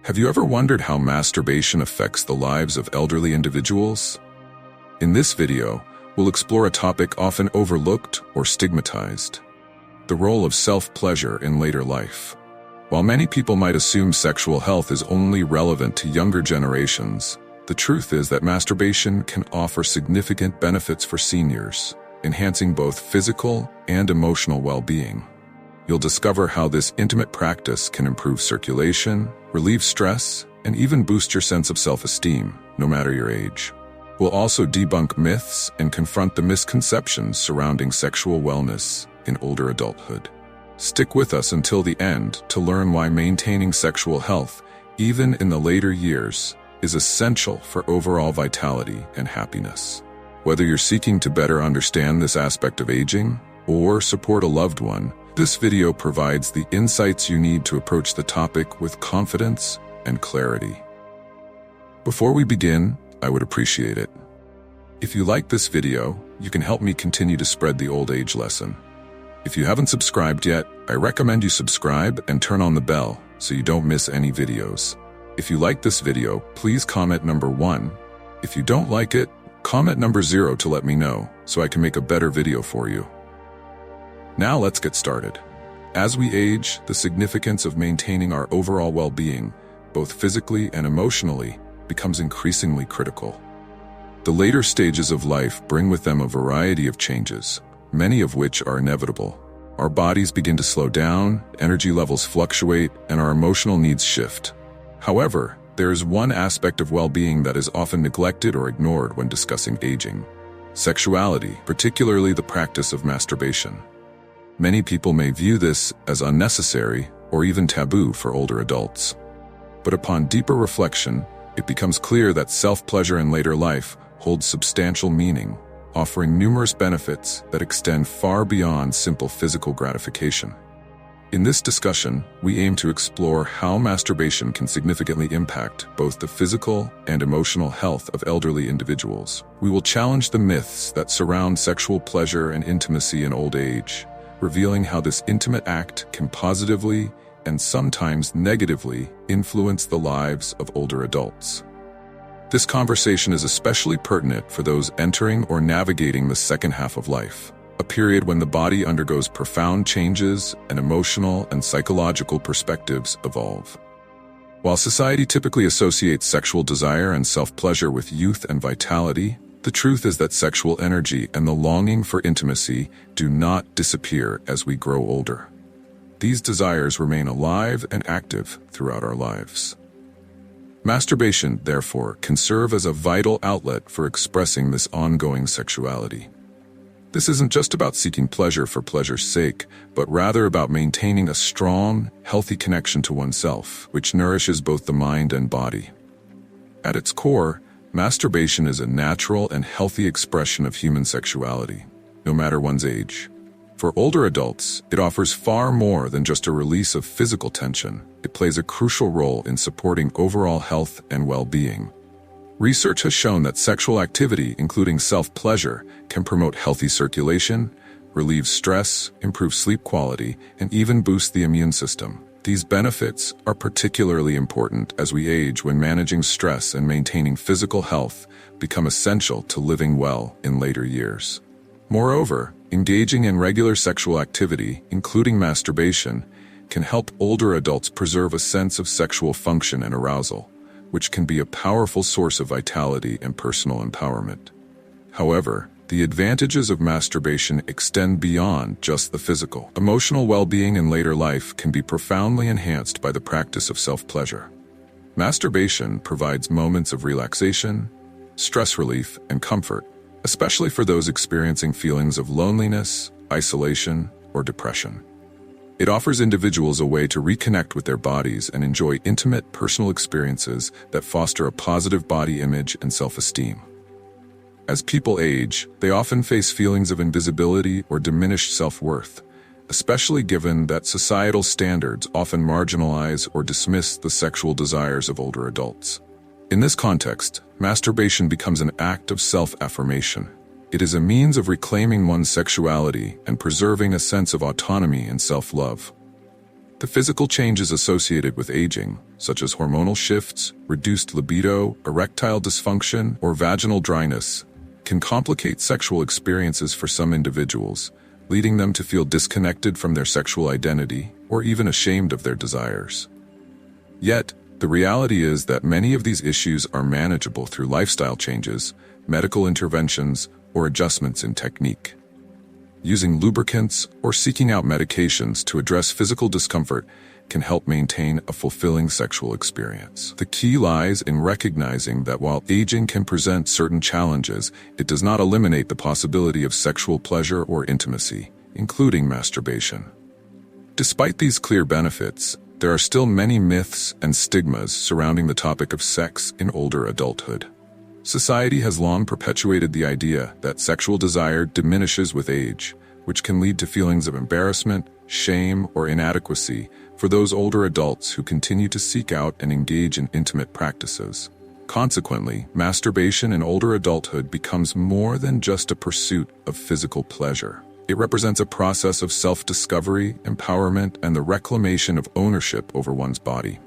Have you ever wondered how masturbation affects the lives of elderly individuals? In this video, we'll explore a topic often overlooked or stigmatized: the role of self-pleasure in later life. While many people might assume sexual health is only relevant to younger generations, the truth is that masturbation can offer significant benefits for seniors, enhancing both physical and emotional well-being. You'll discover how this intimate practice can improve circulation, relieve stress, and even boost your sense of self-esteem, no matter your age. We'll also debunk myths and confront the misconceptions surrounding sexual wellness in older adulthood. Stick with us until the end to learn why maintaining sexual health, even in the later years, is essential for overall vitality and happiness. Whether you're seeking to better understand this aspect of aging or support a loved one, this video provides the insights you need to approach the topic with confidence and clarity. Before we begin, I would appreciate it if you like this video. You can help me continue to spread the old age lesson. If you haven't subscribed yet, I recommend you subscribe and turn on the bell so you don't miss any videos. If you like this video, please comment number 1. If you don't like it, comment number 0 to let me know so I can make a better video for you. Now let's get started. As we age, the significance of maintaining our overall well-being, both physically and emotionally, becomes increasingly critical. The later stages of life bring with them a variety of changes, many of which are inevitable. Our bodies begin to slow down, energy levels fluctuate, and our emotional needs shift. However, there is one aspect of well-being that is often neglected or ignored when discussing aging: sexuality, particularly the practice of masturbation. Many people may view this as unnecessary or even taboo for older adults. But upon deeper reflection, it becomes clear that self-pleasure in later life holds substantial meaning, offering numerous benefits that extend far beyond simple physical gratification. In this discussion, we aim to explore how masturbation can significantly impact both the physical and emotional health of elderly individuals. We will challenge the myths that surround sexual pleasure and intimacy in old age, revealing how this intimate act can positively and sometimes negatively influence the lives of older adults. This conversation is especially pertinent for those entering or navigating the second half of life, a period when the body undergoes profound changes and emotional and psychological perspectives evolve. While society typically associates sexual desire and self-pleasure with youth and vitality, the truth is that sexual energy and the longing for intimacy do not disappear as we grow older. These desires remain alive and active throughout our lives. Masturbation, therefore, can serve as a vital outlet for expressing this ongoing sexuality. This isn't just about seeking pleasure for pleasure's sake, but rather about maintaining a strong, healthy connection to oneself, which nourishes both the mind and body. At its core, masturbation is a natural and healthy expression of human sexuality, no matter one's age. For older adults, it offers far more than just a release of physical tension. It plays a crucial role in supporting overall health and well-being. Research has shown that sexual activity, including self-pleasure, can promote healthy circulation, relieve stress, improve sleep quality, and even boost the immune system. These benefits are particularly important as we age, when managing stress and maintaining physical health become essential to living well in later years. Moreover, engaging in regular sexual activity, including masturbation, can help older adults preserve a sense of sexual function and arousal, which can be a powerful source of vitality and personal empowerment. However, the advantages of masturbation extend beyond just the physical. Emotional well-being in later life can be profoundly enhanced by the practice of self-pleasure. Masturbation provides moments of relaxation, stress relief, and comfort, especially for those experiencing feelings of loneliness, isolation, or depression. It offers individuals a way to reconnect with their bodies and enjoy intimate, personal experiences that foster a positive body image and self-esteem. As people age, they often face feelings of invisibility or diminished self-worth, especially given that societal standards often marginalize or dismiss the sexual desires of older adults. In this context, masturbation becomes an act of self-affirmation. It is a means of reclaiming one's sexuality and preserving a sense of autonomy and self-love. The physical changes associated with aging, such as hormonal shifts, reduced libido, erectile dysfunction, or vaginal dryness, can complicate sexual experiences for some individuals, leading them to feel disconnected from their sexual identity or even ashamed of their desires. Yet, the reality is that many of these issues are manageable through lifestyle changes, medical interventions, or adjustments in technique. Using lubricants or seeking out medications to address physical discomfort can help maintain a fulfilling sexual experience. The key lies in recognizing that while aging can present certain challenges, it does not eliminate the possibility of sexual pleasure or intimacy, including masturbation. Despite these clear benefits, there are still many myths and stigmas surrounding the topic of sex in older adulthood. Society has long perpetuated the idea that sexual desire diminishes with age, which can lead to feelings of embarrassment, shame, or inadequacy for those older adults who continue to seek out and engage in intimate practices. Consequently, masturbation in older adulthood becomes more than just a pursuit of physical pleasure. It represents a process of self-discovery, empowerment, and the reclamation of ownership over one's body.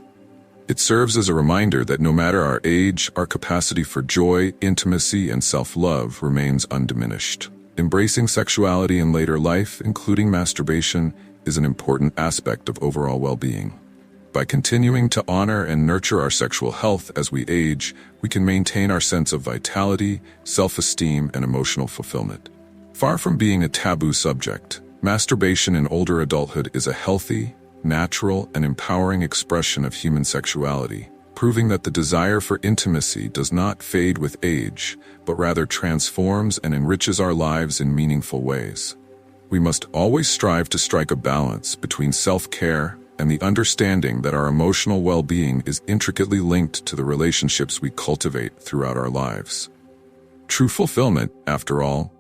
It serves as a reminder that no matter our age, our capacity for joy, intimacy, and self-love remains undiminished. Embracing sexuality in later life, including masturbation, is an important aspect of overall well-being. By continuing to honor and nurture our sexual health as we age, we can maintain our sense of vitality, self-esteem, and emotional fulfillment. Far from being a taboo subject, masturbation in older adulthood is a healthy, natural, and empowering expression of human sexuality, proving that the desire for intimacy does not fade with age, but rather transforms and enriches our lives in meaningful ways. We must always strive to strike a balance between self-care and the understanding that our emotional well-being is intricately linked to the relationships we cultivate throughout our lives. True fulfillment, after all,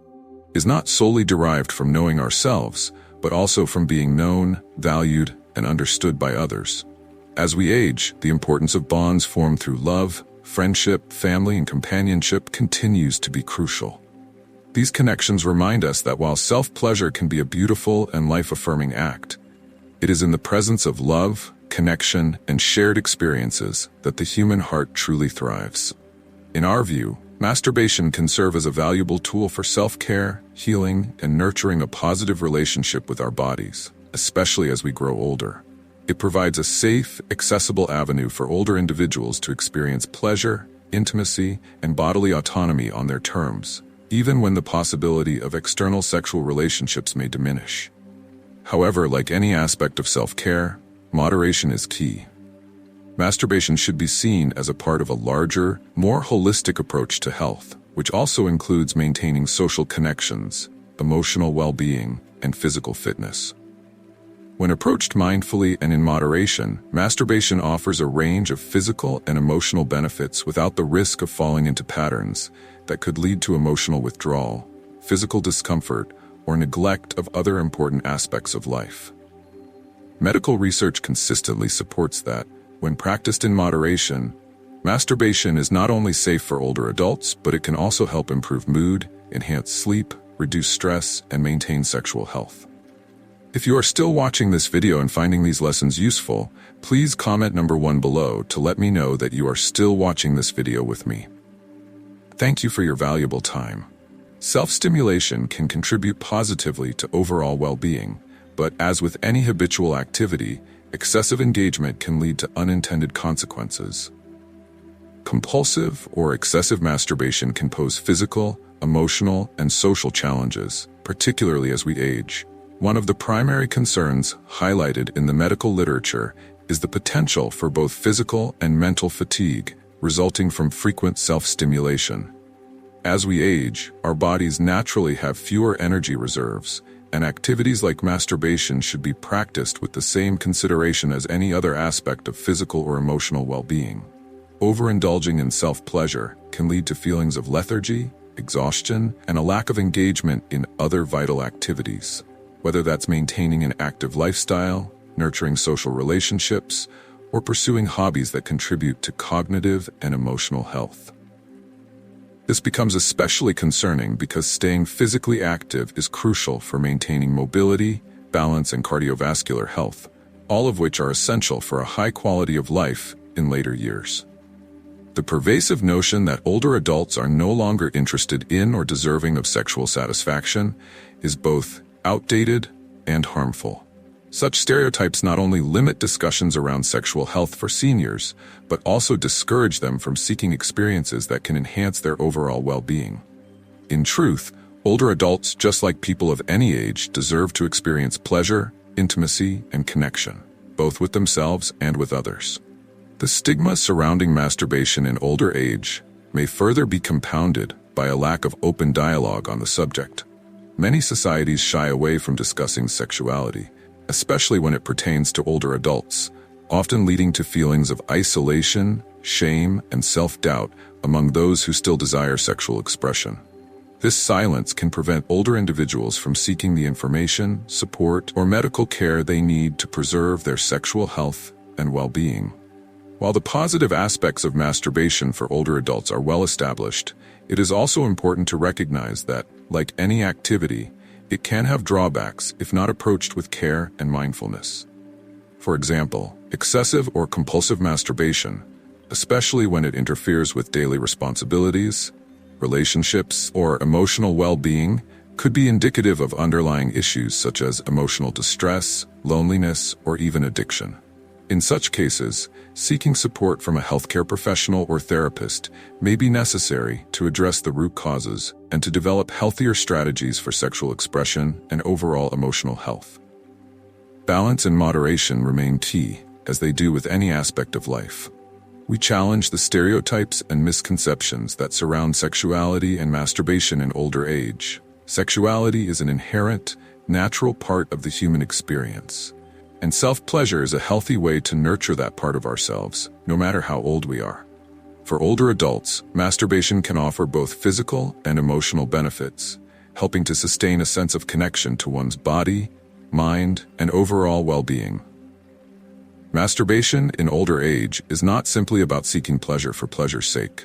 is not solely derived from knowing ourselves, but also from being known, valued, and understood by others. As we age, the importance of bonds formed through love, friendship, family, and companionship continues to be crucial. These connections remind us that while self-pleasure can be a beautiful and life-affirming act, it is in the presence of love, connection, and shared experiences that the human heart truly thrives. In our view, masturbation can serve as a valuable tool for self-care, healing, and nurturing a positive relationship with our bodies, especially as we grow older. It provides a safe, accessible avenue for older individuals to experience pleasure, intimacy, and bodily autonomy on their terms, even when the possibility of external sexual relationships may diminish. However, like any aspect of self-care, moderation is key. Masturbation should be seen as a part of a larger, more holistic approach to health, which also includes maintaining social connections, emotional well-being, and physical fitness. When approached mindfully and in moderation, masturbation offers a range of physical and emotional benefits without the risk of falling into patterns that could lead to emotional withdrawal, physical discomfort, or neglect of other important aspects of life. Medical research consistently supports that, when practiced in moderation, masturbation is not only safe for older adults, but it can also help improve mood, enhance sleep, reduce stress, and maintain sexual health. If you are still watching this video and finding these lessons useful, please comment number 1 below to let me know that you are still watching this video with me. Thank you for your valuable time. Self-stimulation can contribute positively to overall well-being, but as with any habitual activity, excessive engagement can lead to unintended consequences. Compulsive or excessive masturbation can pose physical, emotional, and social challenges, particularly as we age. One of the primary concerns highlighted in the medical literature is the potential for both physical and mental fatigue resulting from frequent self-stimulation. As we age, our bodies naturally have fewer energy reserves, and activities like masturbation should be practiced with the same consideration as any other aspect of physical or emotional well-being. Overindulging in self-pleasure can lead to feelings of lethargy, exhaustion, and a lack of engagement in other vital activities, whether that's maintaining an active lifestyle, nurturing social relationships, or pursuing hobbies that contribute to cognitive and emotional health. This becomes especially concerning because staying physically active is crucial for maintaining mobility, balance, and cardiovascular health, all of which are essential for a high quality of life in later years. The pervasive notion that older adults are no longer interested in or deserving of sexual satisfaction is both outdated and harmful. Such stereotypes not only limit discussions around sexual health for seniors, but also discourage them from seeking experiences that can enhance their overall well-being. In truth, older adults, just like people of any age, deserve to experience pleasure, intimacy, and connection, both with themselves and with others. The stigma surrounding masturbation in older age may further be compounded by a lack of open dialogue on the subject. Many societies shy away from discussing sexuality, especially when it pertains to older adults, often leading to feelings of isolation, shame, and self-doubt among those who still desire sexual expression. This silence can prevent older individuals from seeking the information, support, or medical care they need to preserve their sexual health and well-being. While the positive aspects of masturbation for older adults are well established, it is also important to recognize that, like any activity, it can have drawbacks if not approached with care and mindfulness. For example, excessive or compulsive masturbation, especially when it interferes with daily responsibilities, relationships, or emotional well-being, could be indicative of underlying issues such as emotional distress, loneliness, or even addiction. In such cases, seeking support from a healthcare professional or therapist may be necessary to address the root causes and to develop healthier strategies for sexual expression and overall emotional health. Balance and moderation remain key, as they do with any aspect of life. We challenge the stereotypes and misconceptions that surround sexuality and masturbation in older age. Sexuality is an inherent, natural part of the human experience. And self-pleasure is a healthy way to nurture that part of ourselves, no matter how old we are. For older adults, masturbation can offer both physical and emotional benefits, helping to sustain a sense of connection to one's body, mind, and overall well-being. Masturbation in older age is not simply about seeking pleasure for pleasure's sake.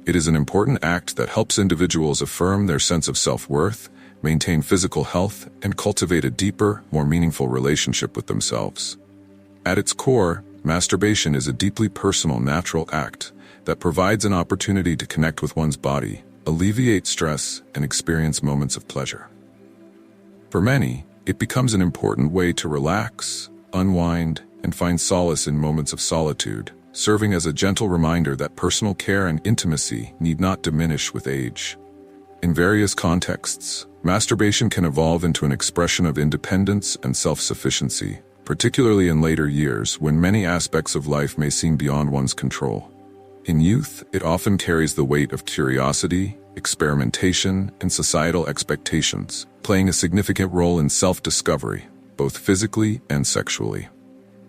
It is an important act that helps individuals affirm their sense of self-worth, maintain physical health, and cultivate a deeper, more meaningful relationship with themselves. At its core, masturbation is a deeply personal, natural act that provides an opportunity to connect with one's body, alleviate stress, and experience moments of pleasure. For many, it becomes an important way to relax, unwind, and find solace in moments of solitude, serving as a gentle reminder that personal care and intimacy need not diminish with age. In various contexts, masturbation can evolve into an expression of independence and self-sufficiency, particularly in later years when many aspects of life may seem beyond one's control. In youth, it often carries the weight of curiosity, experimentation, and societal expectations, playing a significant role in self-discovery, both physically and sexually.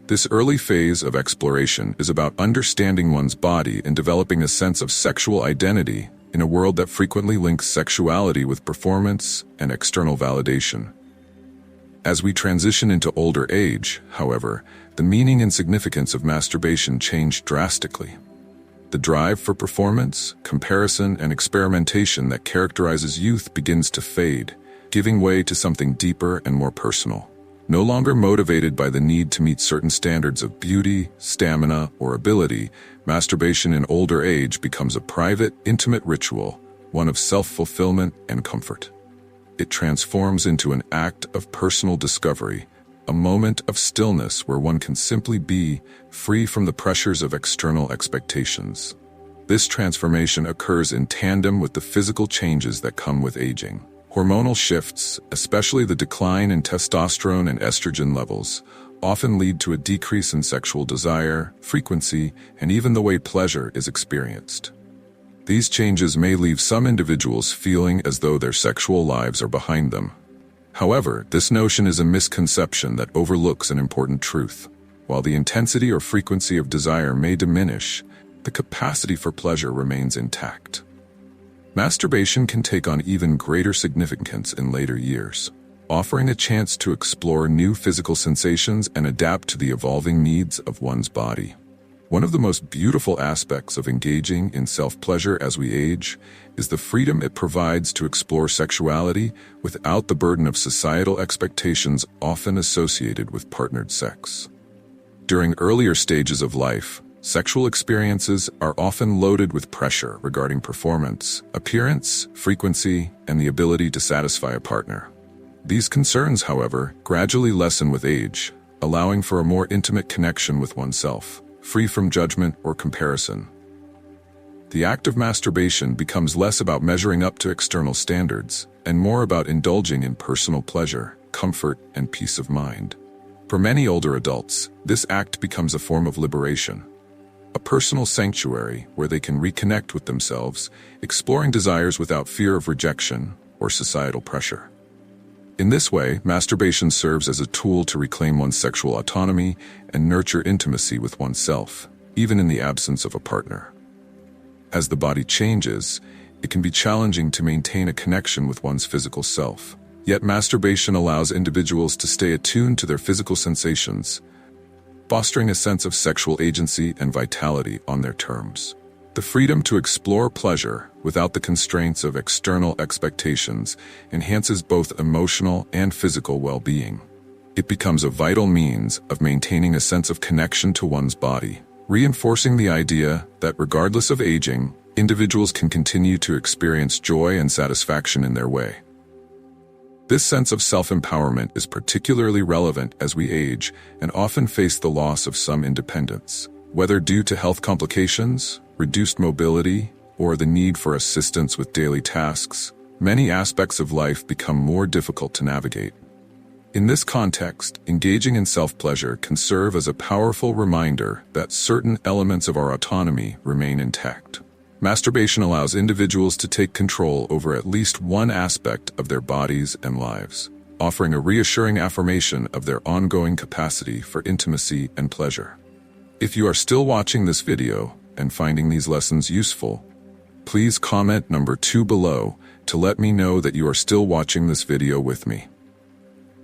This early phase of exploration is about understanding one's body and developing a sense of sexual identity in a world that frequently links sexuality with performance and external validation. As we transition into older age, however, the meaning and significance of masturbation change drastically. The drive for performance, comparison, and experimentation that characterizes youth begins to fade, giving way to something deeper and more personal. No longer motivated by the need to meet certain standards of beauty, stamina, or ability, masturbation in older age becomes a private, intimate ritual, one of self-fulfillment and comfort. It transforms into an act of personal discovery, a moment of stillness where one can simply be, free from the pressures of external expectations. This transformation occurs in tandem with the physical changes that come with aging. Hormonal shifts, especially the decline in testosterone and estrogen levels, often lead to a decrease in sexual desire, frequency, and even the way pleasure is experienced. These changes may leave some individuals feeling as though their sexual lives are behind them. However, this notion is a misconception that overlooks an important truth. While the intensity or frequency of desire may diminish, the capacity for pleasure remains intact. Masturbation can take on even greater significance in later years, offering a chance to explore new physical sensations and adapt to the evolving needs of one's body. One of the most beautiful aspects of engaging in self-pleasure as we age is the freedom it provides to explore sexuality without the burden of societal expectations often associated with partnered sex. During earlier stages of life, sexual experiences are often loaded with pressure regarding performance, appearance, frequency, and the ability to satisfy a partner. These concerns, however, gradually lessen with age, allowing for a more intimate connection with oneself, free from judgment or comparison. The act of masturbation becomes less about measuring up to external standards and more about indulging in personal pleasure, comfort, and peace of mind. For many older adults, this act becomes a form of liberation, a personal sanctuary where they can reconnect with themselves, exploring desires without fear of rejection or societal pressure. In this way, masturbation serves as a tool to reclaim one's sexual autonomy and nurture intimacy with oneself, even in the absence of a partner. As the body changes, it can be challenging to maintain a connection with one's physical self. Yet masturbation allows individuals to stay attuned to their physical sensations, fostering a sense of sexual agency and vitality on their terms. The freedom to explore pleasure without the constraints of external expectations enhances both emotional and physical well-being. It becomes a vital means of maintaining a sense of connection to one's body, reinforcing the idea that regardless of aging, individuals can continue to experience joy and satisfaction in their way. This sense of self-empowerment is particularly relevant as we age and often face the loss of some independence. Whether due to health complications, reduced mobility, or the need for assistance with daily tasks, many aspects of life become more difficult to navigate. In this context, engaging in self-pleasure can serve as a powerful reminder that certain elements of our autonomy remain intact. Masturbation allows individuals to take control over at least one aspect of their bodies and lives, offering a reassuring affirmation of their ongoing capacity for intimacy and pleasure. If you are still watching this video and finding these lessons useful, please comment number 2 below to let me know that you are still watching this video with me.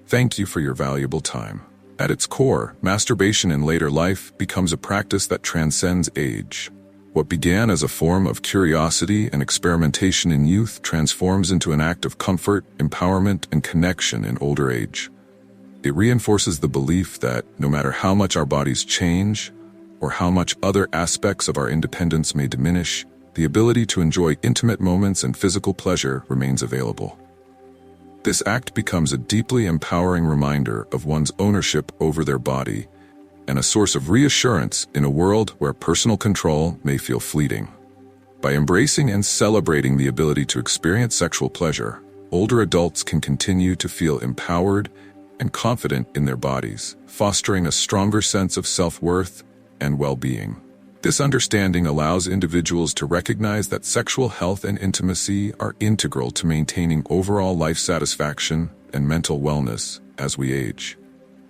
Thank you for your valuable time. At its core, masturbation in later life becomes a practice that transcends age. What began as a form of curiosity and experimentation in youth transforms into an act of comfort, empowerment, and connection in older age. It reinforces the belief that no matter how much our bodies change, or how much other aspects of our independence may diminish, the ability to enjoy intimate moments and physical pleasure remains available. This act becomes a deeply empowering reminder of one's ownership over their body and a source of reassurance in a world where personal control may feel fleeting. By embracing and celebrating the ability to experience sexual pleasure, older adults can continue to feel empowered and confident in their bodies, fostering a stronger sense of self-worth and well-being. This understanding allows individuals to recognize that sexual health and intimacy are integral to maintaining overall life satisfaction and mental wellness as we age.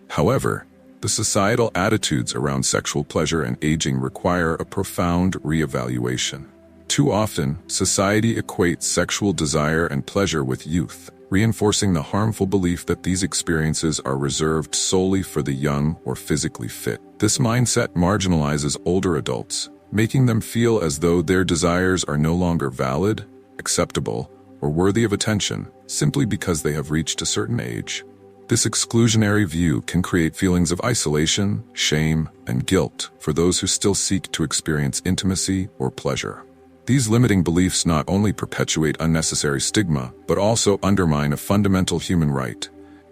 However, the societal attitudes around sexual pleasure and aging require a profound reevaluation. Too often, society equates sexual desire and pleasure with youth, reinforcing the harmful belief that these experiences are reserved solely for the young or physically fit. This mindset marginalizes older adults, making them feel as though their desires are no longer valid, acceptable, or worthy of attention simply because they have reached a certain age. This exclusionary view can create feelings of isolation, shame, and guilt for those who still seek to experience intimacy or pleasure. These limiting beliefs not only perpetuate unnecessary stigma, but also undermine a fundamental human right,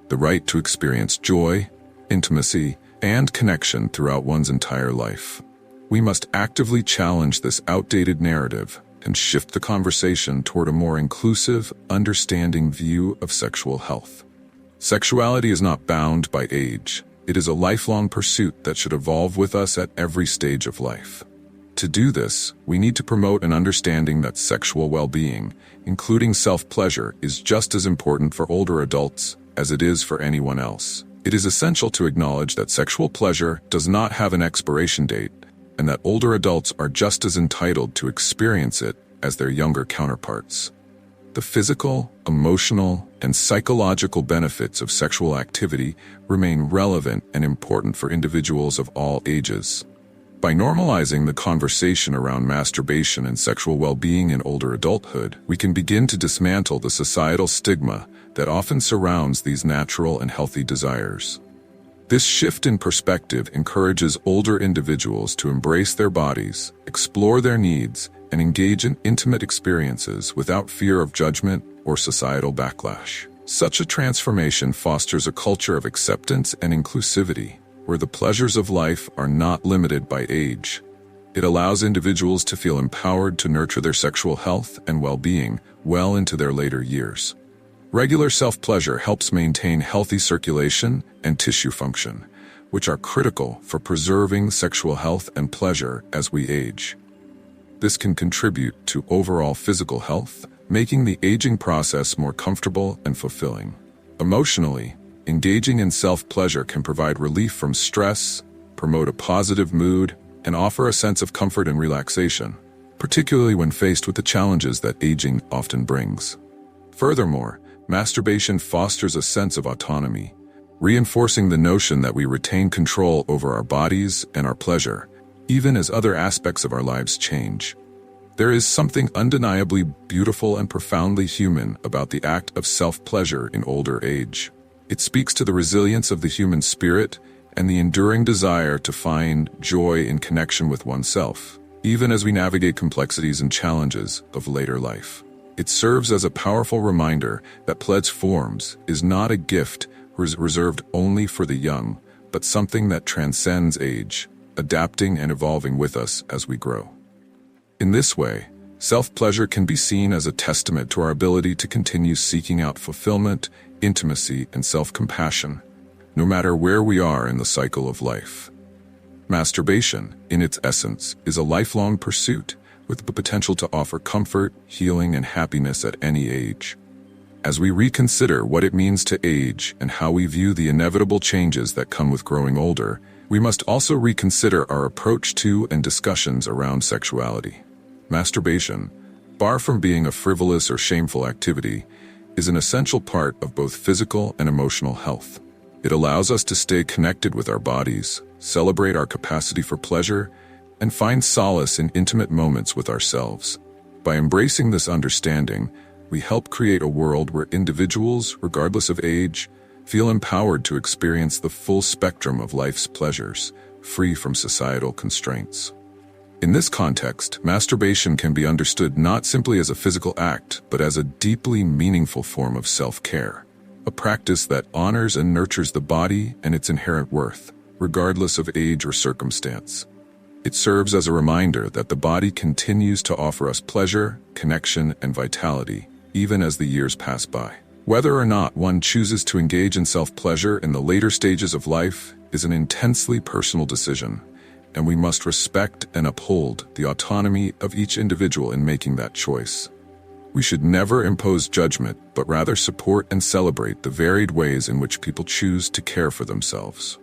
the right to experience joy, intimacy, and connection throughout one's entire life. We must actively challenge this outdated narrative and shift the conversation toward a more inclusive, understanding view of sexual health. Sexuality is not bound by age. It is a lifelong pursuit that should evolve with us at every stage of life. To do this, we need to promote an understanding that sexual well-being, including self-pleasure, is just as important for older adults as it is for anyone else. It is essential to acknowledge that sexual pleasure does not have an expiration date, and that older adults are just as entitled to experience it as their younger counterparts. The physical, emotional, and psychological benefits of sexual activity remain relevant and important for individuals of all ages. By normalizing the conversation around masturbation and sexual well-being in older adulthood, we can begin to dismantle the societal stigma that often surrounds these natural and healthy desires. This shift in perspective encourages older individuals to embrace their bodies, explore their needs, and engage in intimate experiences without fear of judgment or societal backlash. Such a transformation fosters a culture of acceptance and inclusivity, where the pleasures of life are not limited by age. It allows individuals to feel empowered to nurture their sexual health and well-being well into their later years. Regular self-pleasure helps maintain healthy circulation and tissue function, which are critical for preserving sexual health and pleasure as we age. This can contribute to overall physical health, making the aging process more comfortable and fulfilling. Emotionally, engaging in self-pleasure can provide relief from stress, promote a positive mood, and offer a sense of comfort and relaxation, particularly when faced with the challenges that aging often brings. Furthermore, masturbation fosters a sense of autonomy, reinforcing the notion that we retain control over our bodies and our pleasure, even as other aspects of our lives change. There is something undeniably beautiful and profoundly human about the act of self-pleasure in older age. It speaks to the resilience of the human spirit and the enduring desire to find joy in connection with oneself, even as we navigate complexities and challenges of later life. It serves as a powerful reminder that pledge forms is not a gift reserved only for the young, but something that transcends age, adapting and evolving with us as we grow. In this way, self-pleasure can be seen as a testament to our ability to continue seeking out fulfillment, intimacy, and self-compassion, no matter where we are in the cycle of life. Masturbation, in its essence, is a lifelong pursuit with the potential to offer comfort, healing, and happiness at any age. As we reconsider what it means to age and how we view the inevitable changes that come with growing older, we must also reconsider our approach to and discussions around sexuality. Masturbation, far from being a frivolous or shameful activity, is an essential part of both physical and emotional health. It allows us to stay connected with our bodies, celebrate our capacity for pleasure, and find solace in intimate moments with ourselves. By embracing this understanding, we help create a world where individuals, regardless of age, feel empowered to experience the full spectrum of life's pleasures, free from societal constraints. In this context, masturbation can be understood not simply as a physical act, but as a deeply meaningful form of self-care, a practice that honors and nurtures the body and its inherent worth, regardless of age or circumstance. It serves as a reminder that the body continues to offer us pleasure, connection, and vitality, even as the years pass by. Whether or not one chooses to engage in self-pleasure in the later stages of life is an intensely personal decision, and we must respect and uphold the autonomy of each individual in making that choice. We should never impose judgment, but rather support and celebrate the varied ways in which people choose to care for themselves.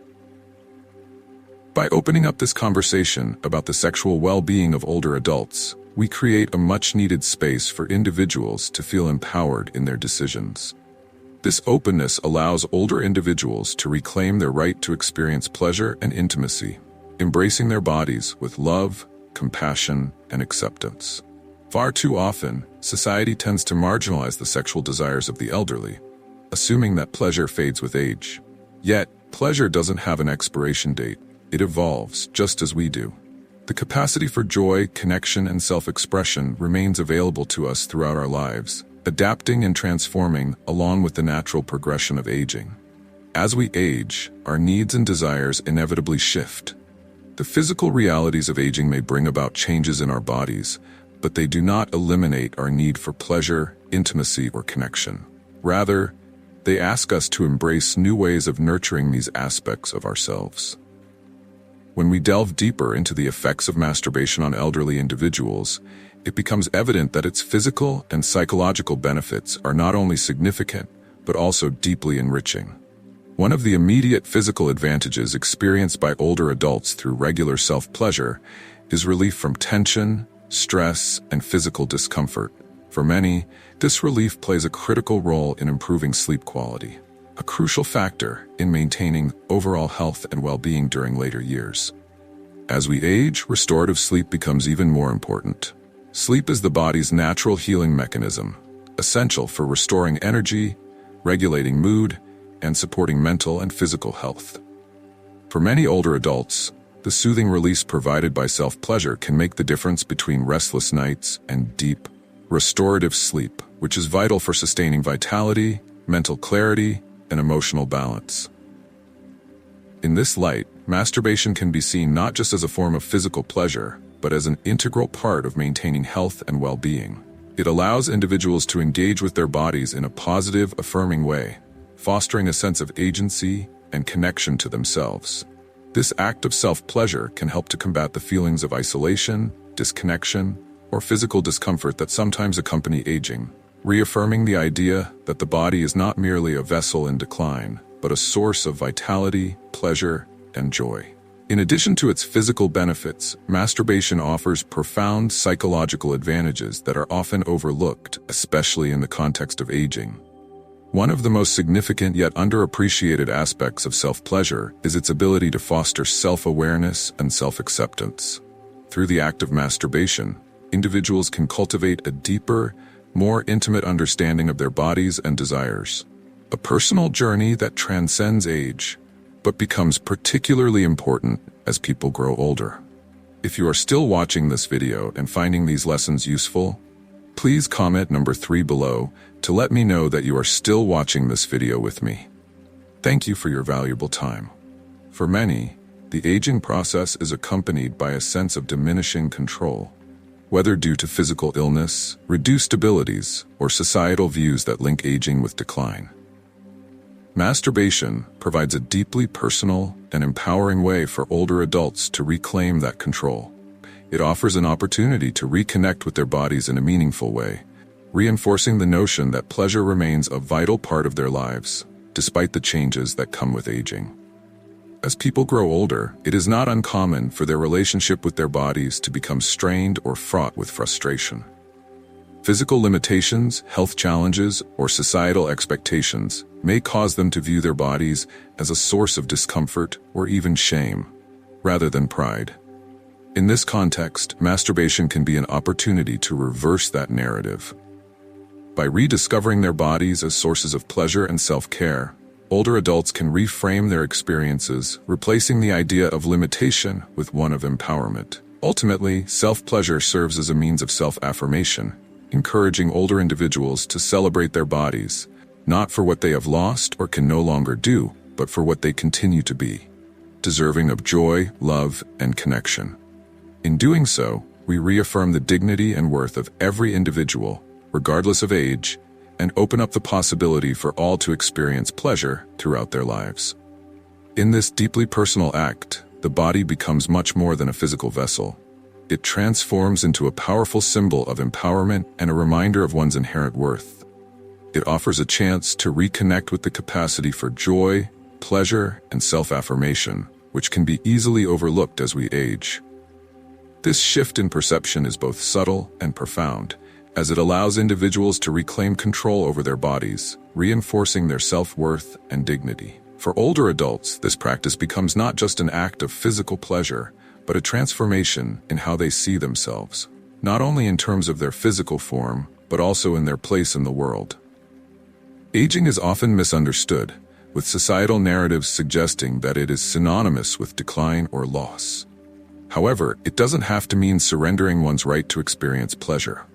By opening up this conversation about the sexual well-being of older adults, we create a much-needed space for individuals to feel empowered in their decisions. This openness allows older individuals to reclaim their right to experience pleasure and intimacy, embracing their bodies with love, compassion, and acceptance. Far too often, society tends to marginalize the sexual desires of the elderly, assuming that pleasure fades with age. Yet, pleasure doesn't have an expiration date. It evolves, just as we do. The capacity for joy, connection, and self-expression remains available to us throughout our lives, adapting and transforming along with the natural progression of aging. As we age, our needs and desires inevitably shift. The physical realities of aging may bring about changes in our bodies, but they do not eliminate our need for pleasure, intimacy, or connection. Rather, they ask us to embrace new ways of nurturing these aspects of ourselves. When we delve deeper into the effects of masturbation on elderly individuals, it becomes evident that its physical and psychological benefits are not only significant, but also deeply enriching. One of the immediate physical advantages experienced by older adults through regular self-pleasure is relief from tension, stress, and physical discomfort. For many, this relief plays a critical role in improving sleep quality, a crucial factor in maintaining overall health and well-being during later years. As we age, restorative sleep becomes even more important. Sleep is the body's natural healing mechanism, essential for restoring energy, regulating mood, and supporting mental and physical health. For many older adults, the soothing release provided by self-pleasure can make the difference between restless nights and deep, restorative sleep, which is vital for sustaining vitality, mental clarity, and emotional balance. In this light, masturbation can be seen not just as a form of physical pleasure, but as an integral part of maintaining health and well-being. It allows individuals to engage with their bodies in a positive, affirming way, fostering a sense of agency and connection to themselves. This act of self-pleasure can help to combat the feelings of isolation, disconnection, or physical discomfort that sometimes accompany aging, reaffirming the idea that the body is not merely a vessel in decline, but a source of vitality, pleasure, and joy. In addition to its physical benefits, masturbation offers profound psychological advantages that are often overlooked, especially in the context of aging. One of the most significant yet underappreciated aspects of self-pleasure is its ability to foster self-awareness and self-acceptance. Through the act of masturbation, individuals can cultivate a deeper, more intimate understanding of their bodies and desires. A personal journey that transcends age, but becomes particularly important as people grow older. If you are still watching this video and finding these lessons useful, please comment number 3 below to let me know that you are still watching this video with me. Thank you for your valuable time. For many, the aging process is accompanied by a sense of diminishing control, whether due to physical illness, reduced abilities, or societal views that link aging with decline. Masturbation provides a deeply personal and empowering way for older adults to reclaim that control. It offers an opportunity to reconnect with their bodies in a meaningful way, reinforcing the notion that pleasure remains a vital part of their lives, despite the changes that come with aging. As people grow older, it is not uncommon for their relationship with their bodies to become strained or fraught with frustration. Physical limitations, health challenges, or societal expectations may cause them to view their bodies as a source of discomfort or even shame, rather than pride. In this context, masturbation can be an opportunity to reverse that narrative. By rediscovering their bodies as sources of pleasure and self-care, older adults can reframe their experiences, replacing the idea of limitation with one of empowerment. Ultimately, self-pleasure serves as a means of self-affirmation, encouraging older individuals to celebrate their bodies, not for what they have lost or can no longer do, but for what they continue to be, deserving of joy, love, and connection. In doing so, we reaffirm the dignity and worth of every individual, regardless of age, and open up the possibility for all to experience pleasure throughout their lives. In this deeply personal act, the body becomes much more than a physical vessel. It transforms into a powerful symbol of empowerment and a reminder of one's inherent worth. It offers a chance to reconnect with the capacity for joy, pleasure, and self-affirmation, which can be easily overlooked as we age. This shift in perception is both subtle and profound, as it allows individuals to reclaim control over their bodies, reinforcing their self-worth and dignity. For older adults, this practice becomes not just an act of physical pleasure, but a transformation in how they see themselves, not only in terms of their physical form, but also in their place in the world. Aging is often misunderstood, with societal narratives suggesting that it is synonymous with decline or loss. However, it doesn't have to mean surrendering one's right to experience pleasure.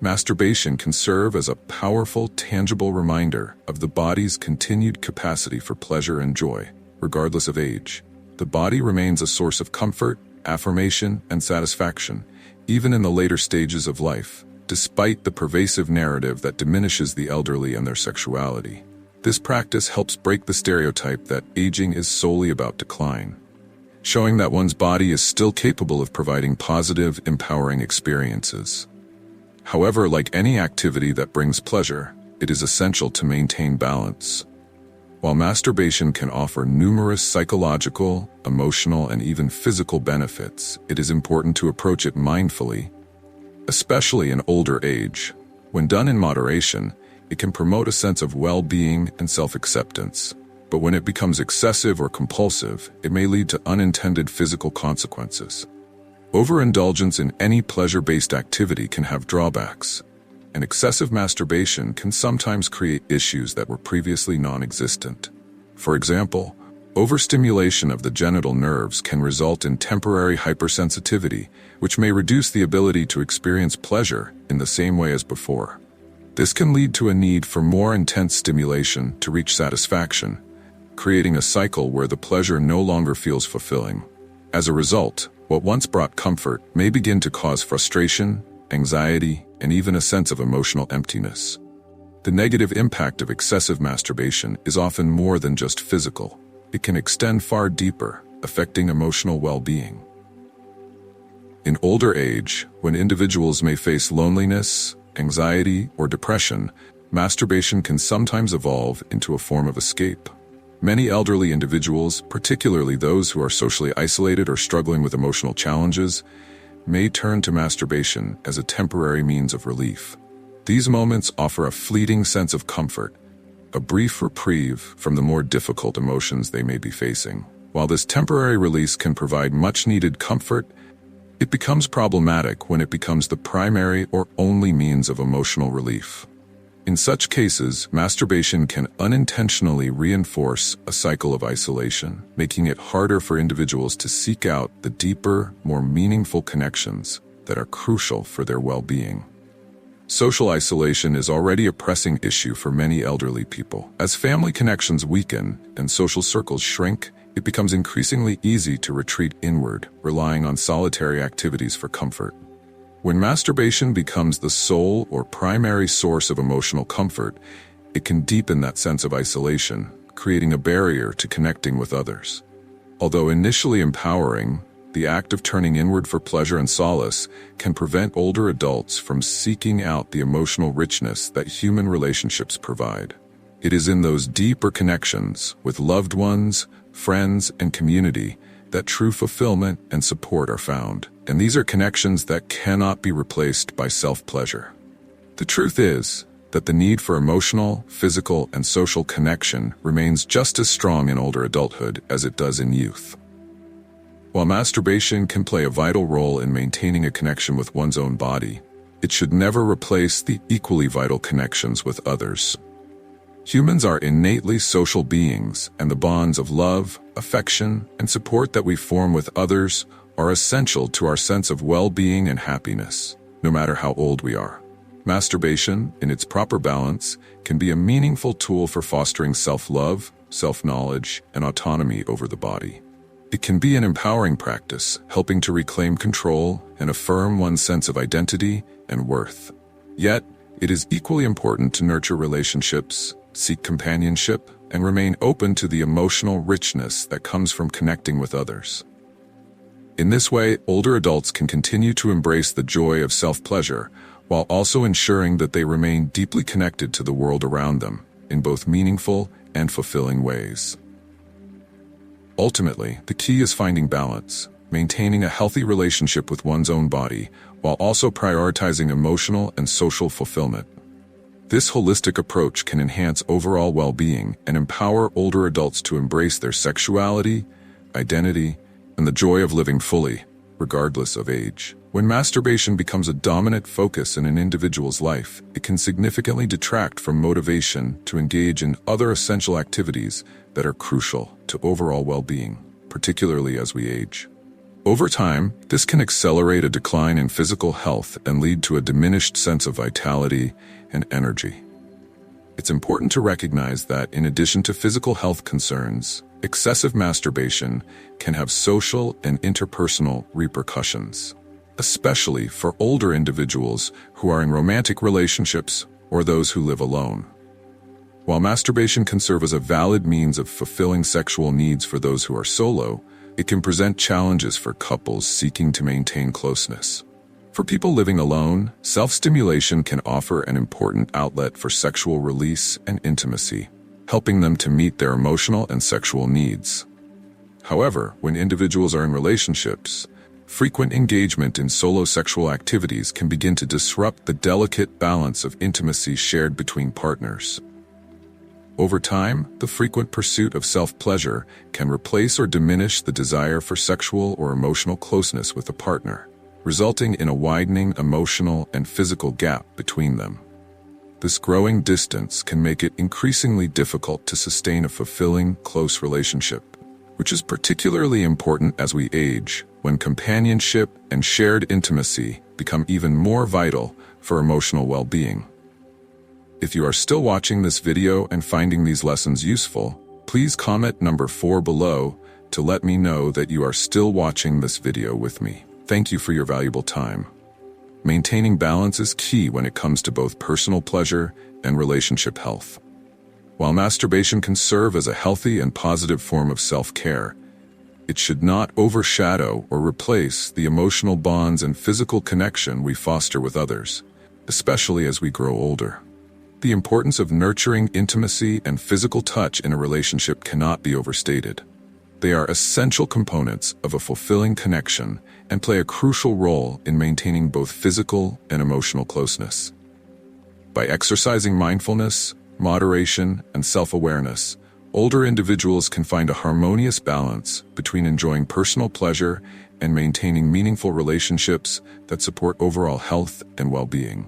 Masturbation can serve as a powerful, tangible reminder of the body's continued capacity for pleasure and joy, regardless of age. The body remains a source of comfort, affirmation, and satisfaction, even in the later stages of life, despite the pervasive narrative that diminishes the elderly and their sexuality. This practice helps break the stereotype that aging is solely about decline, showing that one's body is still capable of providing positive, empowering experiences. However, like any activity that brings pleasure, it is essential to maintain balance. While masturbation can offer numerous psychological, emotional, and even physical benefits, it is important to approach it mindfully, especially in older age. When done in moderation, it can promote a sense of well-being and self-acceptance. But when it becomes excessive or compulsive, it may lead to unintended physical consequences. Overindulgence in any pleasure-based activity can have drawbacks, and excessive masturbation can sometimes create issues that were previously non-existent. For example, Overstimulation of the genital nerves can result in temporary hypersensitivity, which may reduce the ability to experience pleasure in the same way as before. This can lead to a need for more intense stimulation to reach satisfaction, creating a cycle where the pleasure no longer feels fulfilling. As a result, what once brought comfort may begin to cause frustration, anxiety, and even a sense of emotional emptiness. The negative impact of excessive masturbation is often more than just physical. It can extend far deeper, affecting emotional well-being. In older age, when individuals may face loneliness, anxiety, or depression, masturbation can sometimes evolve into a form of escape. Many elderly individuals, particularly those who are socially isolated or struggling with emotional challenges, may turn to masturbation as a temporary means of relief. These moments offer a fleeting sense of comfort, a brief reprieve from the more difficult emotions they may be facing. While this temporary release can provide much-needed comfort, it becomes problematic when it becomes the primary or only means of emotional relief. In such cases, masturbation can unintentionally reinforce a cycle of isolation, making it harder for individuals to seek out the deeper, more meaningful connections that are crucial for their well-being. Social isolation is already a pressing issue for many elderly people. As family connections weaken and social circles shrink, it becomes increasingly easy to retreat inward, relying on solitary activities for comfort. When masturbation becomes the sole or primary source of emotional comfort, it can deepen that sense of isolation, creating a barrier to connecting with others. Although initially empowering, the act of turning inward for pleasure and solace can prevent older adults from seeking out the emotional richness that human relationships provide. It is in those deeper connections with loved ones, friends, and community that true fulfillment and support are found. And these are connections that cannot be replaced by self-pleasure. The truth is that the need for emotional, physical, and social connection remains just as strong in older adulthood as it does in youth. While masturbation can play a vital role in maintaining a connection with one's own body, it should never replace the equally vital connections with others. Humans are innately social beings, and the bonds of love, affection, and support that we form with others are essential to our sense of well-being and happiness, no matter how old we are. Masturbation, in its proper balance, can be a meaningful tool for fostering self-love, self-knowledge, and autonomy over the body. It can be an empowering practice, helping to reclaim control and affirm one's sense of identity and worth. Yet, it is equally important to nurture relationships, seek companionship, and remain open to the emotional richness that comes from connecting with others. In this way, older adults can continue to embrace the joy of self-pleasure, while also ensuring that they remain deeply connected to the world around them, in both meaningful and fulfilling ways. Ultimately, the key is finding balance, maintaining a healthy relationship with one's own body, while also prioritizing emotional and social fulfillment. This holistic approach can enhance overall well-being and empower older adults to embrace their sexuality, identity, and the joy of living fully, regardless of age. When masturbation becomes a dominant focus in an individual's life, it can significantly detract from motivation to engage in other essential activities that are crucial to overall well-being, particularly as we age. Over time, this can accelerate a decline in physical health and lead to a diminished sense of vitality and energy. It's important to recognize that, in addition to physical health concerns, excessive masturbation can have social and interpersonal repercussions, especially for older individuals who are in romantic relationships or those who live alone. While masturbation can serve as a valid means of fulfilling sexual needs for those who are solo, it can present challenges for couples seeking to maintain closeness. For people living alone, self-stimulation can offer an important outlet for sexual release and intimacy, helping them to meet their emotional and sexual needs. However, when individuals are in relationships, frequent engagement in solo sexual activities can begin to disrupt the delicate balance of intimacy shared between partners. Over time, the frequent pursuit of self-pleasure can replace or diminish the desire for sexual or emotional closeness with a partner, resulting in a widening emotional and physical gap between them. This growing distance can make it increasingly difficult to sustain a fulfilling, close relationship, which is particularly important as we age, when companionship and shared intimacy become even more vital for emotional well-being. If you are still watching this video and finding these lessons useful, please comment number 4 below to let me know that you are still watching this video with me. Thank you for your valuable time. Maintaining balance is key when it comes to both personal pleasure and relationship health. While masturbation can serve as a healthy and positive form of self-care, it should not overshadow or replace the emotional bonds and physical connection we foster with others, especially as we grow older. The importance of nurturing intimacy and physical touch in a relationship cannot be overstated. They are essential components of a fulfilling connection and play a crucial role in maintaining both physical and emotional closeness. By exercising mindfulness, moderation, and self-awareness, older individuals can find a harmonious balance between enjoying personal pleasure and maintaining meaningful relationships that support overall health and well-being.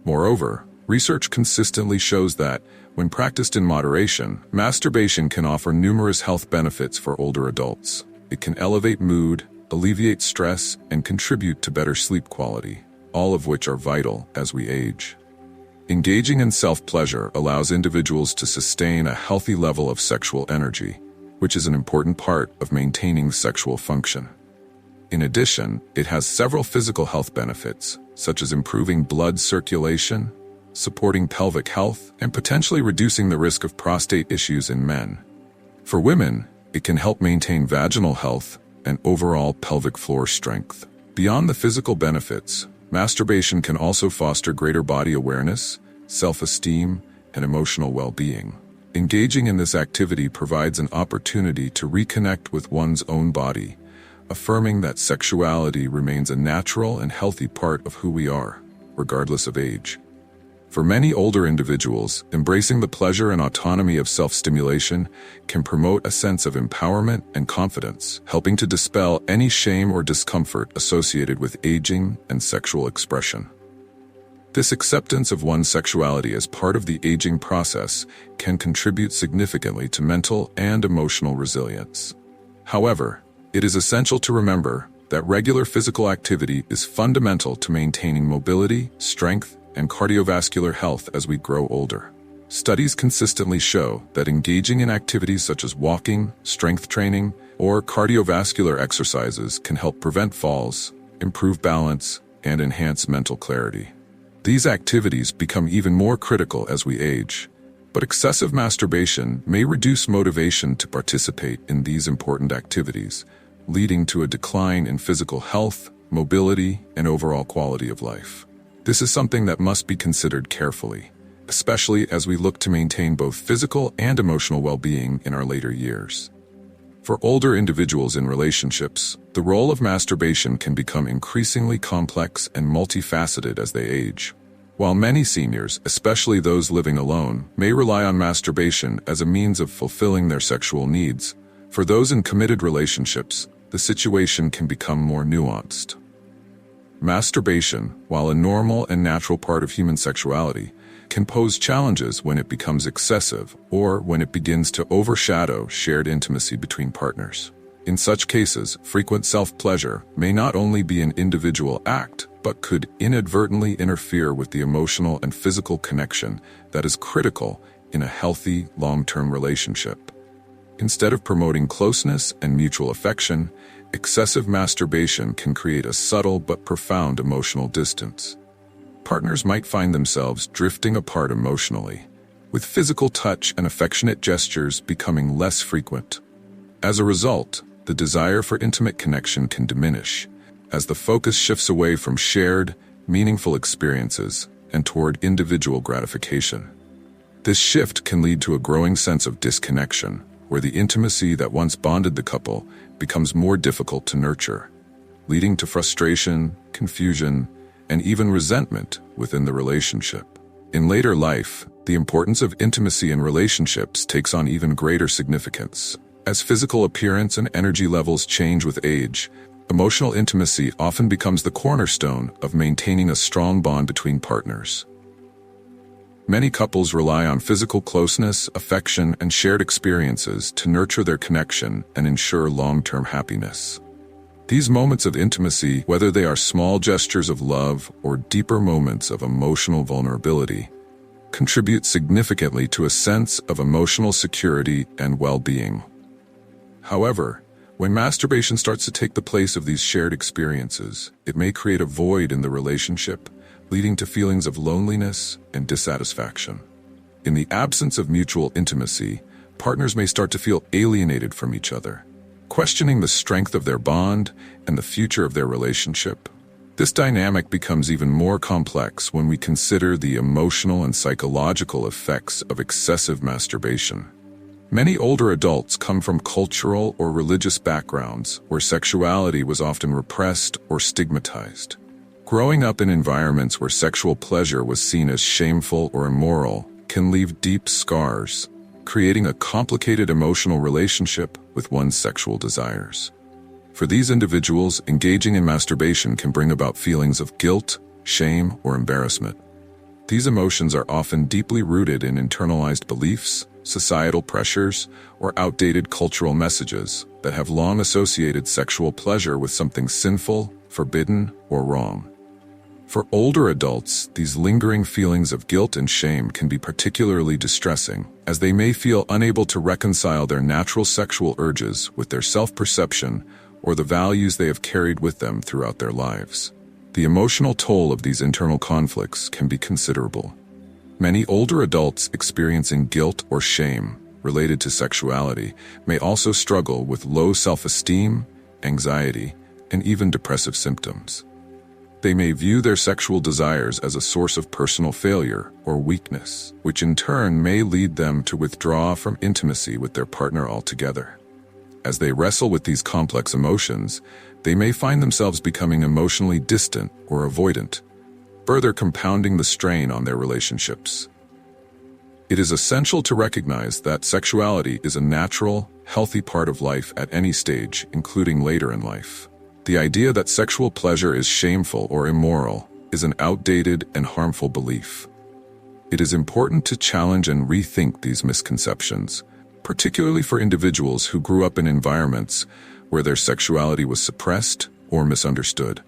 Moreover, research consistently shows that, when practiced in moderation, masturbation can offer numerous health benefits for older adults. It can elevate mood, alleviate stress, and contribute to better sleep quality, all of which are vital as we age. Engaging in self-pleasure allows individuals to sustain a healthy level of sexual energy, which is an important part of maintaining sexual function. In addition, it has several physical health benefits, such as improving blood circulation, supporting pelvic health, and potentially reducing the risk of prostate issues in men. For women, it can help maintain vaginal health and overall pelvic floor strength. Beyond the physical benefits, masturbation can also foster greater body awareness, self-esteem, and emotional well-being. Engaging in this activity provides an opportunity to reconnect with one's own body, affirming that sexuality remains a natural and healthy part of who we are, regardless of age. For many older individuals, embracing the pleasure and autonomy of self-stimulation can promote a sense of empowerment and confidence, helping to dispel any shame or discomfort associated with aging and sexual expression. This acceptance of one's sexuality as part of the aging process can contribute significantly to mental and emotional resilience. However, it is essential to remember that regular physical activity is fundamental to maintaining mobility, strength, and cardiovascular health as we grow older. Studies consistently show that engaging in activities such as walking, strength training, or cardiovascular exercises can help prevent falls, improve balance, and enhance mental clarity. These activities become even more critical as we age, but excessive masturbation may reduce motivation to participate in these important activities, leading to a decline in physical health, mobility, and overall quality of life. This is something that must be considered carefully, especially as we look to maintain both physical and emotional well-being in our later years. For older individuals in relationships, the role of masturbation can become increasingly complex and multifaceted as they age. While many seniors, especially those living alone, may rely on masturbation as a means of fulfilling their sexual needs, for those in committed relationships, the situation can become more nuanced. Masturbation, while a normal and natural part of human sexuality, can pose challenges when it becomes excessive or when it begins to overshadow shared intimacy between partners. In such cases, frequent self-pleasure may not only be an individual act, but could inadvertently interfere with the emotional and physical connection that is critical in a healthy, long-term relationship. Instead of promoting closeness and mutual affection, excessive masturbation can create a subtle but profound emotional distance. Partners might find themselves drifting apart emotionally, with physical touch and affectionate gestures becoming less frequent. As a result, the desire for intimate connection can diminish, as the focus shifts away from shared, meaningful experiences and toward individual gratification. This shift can lead to a growing sense of disconnection, where the intimacy that once bonded the couple becomes more difficult to nurture, leading to frustration, confusion, and even resentment within the relationship. In later life, the importance of intimacy in relationships takes on even greater significance. As physical appearance and energy levels change with age, emotional intimacy often becomes the cornerstone of maintaining a strong bond between partners. Many couples rely on physical closeness, affection, and shared experiences to nurture their connection and ensure long-term happiness. These moments of intimacy, whether they are small gestures of love or deeper moments of emotional vulnerability, contribute significantly to a sense of emotional security and well-being. However, when masturbation starts to take the place of these shared experiences, it may create a void in the relationship, leading to feelings of loneliness and dissatisfaction. In the absence of mutual intimacy, partners may start to feel alienated from each other, questioning the strength of their bond and the future of their relationship. This dynamic becomes even more complex when we consider the emotional and psychological effects of excessive masturbation. Many older adults come from cultural or religious backgrounds where sexuality was often repressed or stigmatized. Growing up in environments where sexual pleasure was seen as shameful or immoral can leave deep scars, creating a complicated emotional relationship with one's sexual desires. For these individuals, engaging in masturbation can bring about feelings of guilt, shame, or embarrassment. These emotions are often deeply rooted in internalized beliefs, societal pressures, or outdated cultural messages that have long associated sexual pleasure with something sinful, forbidden, or wrong. For older adults, these lingering feelings of guilt and shame can be particularly distressing, as they may feel unable to reconcile their natural sexual urges with their self-perception or the values they have carried with them throughout their lives. The emotional toll of these internal conflicts can be considerable. Many older adults experiencing guilt or shame related to sexuality may also struggle with low self-esteem, anxiety, and even depressive symptoms. They may view their sexual desires as a source of personal failure or weakness, which in turn may lead them to withdraw from intimacy with their partner altogether. As they wrestle with these complex emotions, they may find themselves becoming emotionally distant or avoidant, further compounding the strain on their relationships. It is essential to recognize that sexuality is a natural, healthy part of life at any stage, including later in life. The idea that sexual pleasure is shameful or immoral is an outdated and harmful belief. It is important to challenge and rethink these misconceptions, particularly for individuals who grew up in environments where their sexuality was suppressed or misunderstood.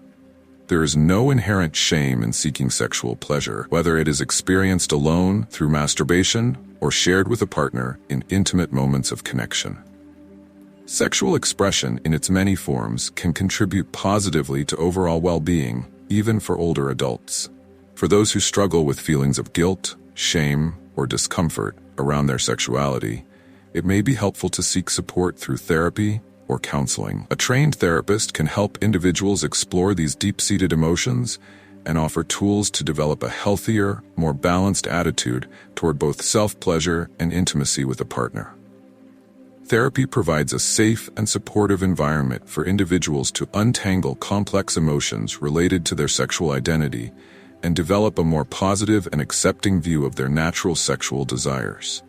There is no inherent shame in seeking sexual pleasure, whether it is experienced alone through masturbation or shared with a partner in intimate moments of connection. Sexual expression in its many forms can contribute positively to overall well-being, even for older adults. For those who struggle with feelings of guilt, shame, or discomfort around their sexuality, it may be helpful to seek support through therapy or counseling. A trained therapist can help individuals explore these deep-seated emotions and offer tools to develop a healthier, more balanced attitude toward both self-pleasure and intimacy with a partner. Therapy provides a safe and supportive environment for individuals to untangle complex emotions related to their sexual identity and develop a more positive and accepting view of their natural sexual desires.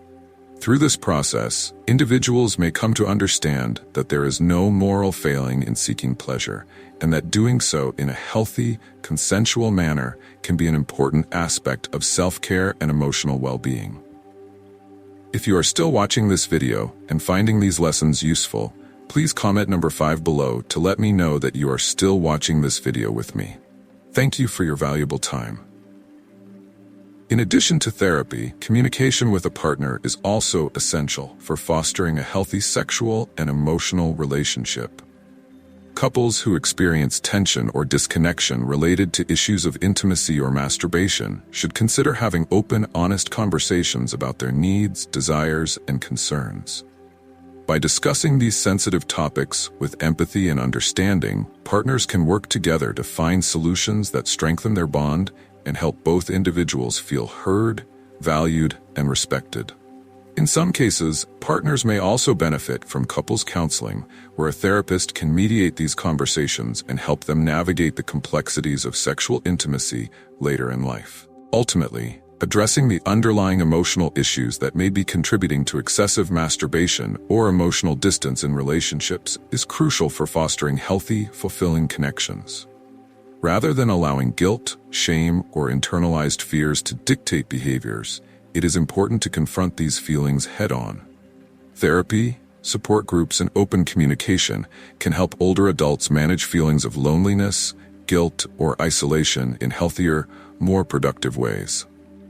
Through this process, individuals may come to understand that there is no moral failing in seeking pleasure, and that doing so in a healthy, consensual manner can be an important aspect of self-care and emotional well-being. If you are still watching this video and finding these lessons useful, please comment number 5 below to let me know that you are still watching this video with me. Thank you for your valuable time. In addition to therapy, communication with a partner is also essential for fostering a healthy sexual and emotional relationship. Couples who experience tension or disconnection related to issues of intimacy or masturbation should consider having open, honest conversations about their needs, desires, and concerns. By discussing these sensitive topics with empathy and understanding, partners can work together to find solutions that strengthen their bond and help both individuals feel heard, valued, and respected. In some cases, partners may also benefit from couples counseling, where a therapist can mediate these conversations and help them navigate the complexities of sexual intimacy later in life. Ultimately, addressing the underlying emotional issues that may be contributing to excessive masturbation or emotional distance in relationships is crucial for fostering healthy, fulfilling connections. Rather than allowing guilt, shame, or internalized fears to dictate behaviors, it is important to confront these feelings head-on. Therapy, support groups, and open communication can help older adults manage feelings of loneliness, guilt, or isolation in healthier, more productive ways.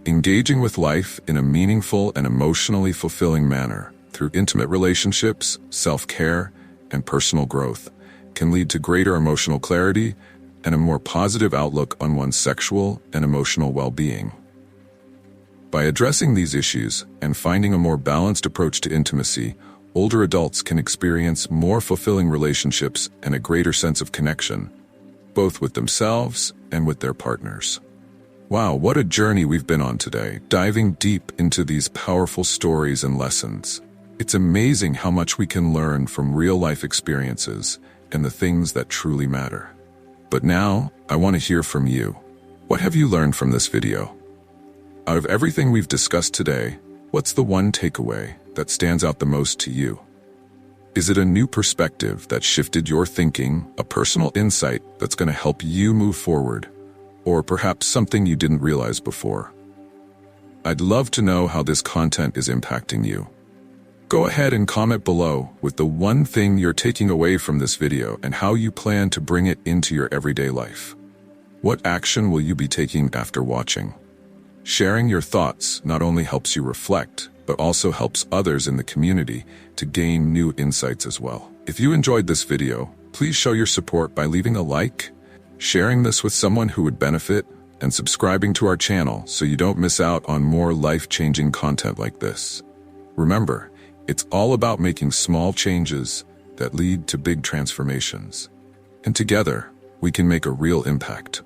Engaging with life in a meaningful and emotionally fulfilling manner through intimate relationships, self-care, and personal growth can lead to greater emotional clarity and a more positive outlook on one's sexual and emotional well-being. By addressing these issues and finding a more balanced approach to intimacy, older adults can experience more fulfilling relationships and a greater sense of connection, both with themselves and with their partners. Wow, what a journey we've been on today, diving deep into these powerful stories and lessons. It's amazing how much we can learn from real-life experiences and the things that truly matter. But now, I want to hear from you. What have you learned from this video? Out of everything we've discussed today, what's the one takeaway that stands out the most to you? Is it a new perspective that shifted your thinking, a personal insight that's going to help you move forward, or perhaps something you didn't realize before? I'd love to know how this content is impacting you. Go ahead and comment below with the one thing you're taking away from this video and how you plan to bring it into your everyday life. What action will you be taking after watching? Sharing your thoughts not only helps you reflect, but also helps others in the community to gain new insights as well. If you enjoyed this video, please show your support by leaving a like, sharing this with someone who would benefit, and subscribing to our channel so you don't miss out on more life-changing content like this. Remember, it's all about making small changes that lead to big transformations. And together, we can make a real impact.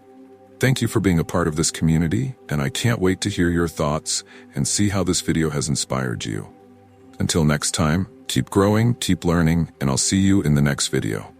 Thank you for being a part of this community, and I can't wait to hear your thoughts and see how this video has inspired you. Until next time, keep growing, keep learning, and I'll see you in the next video.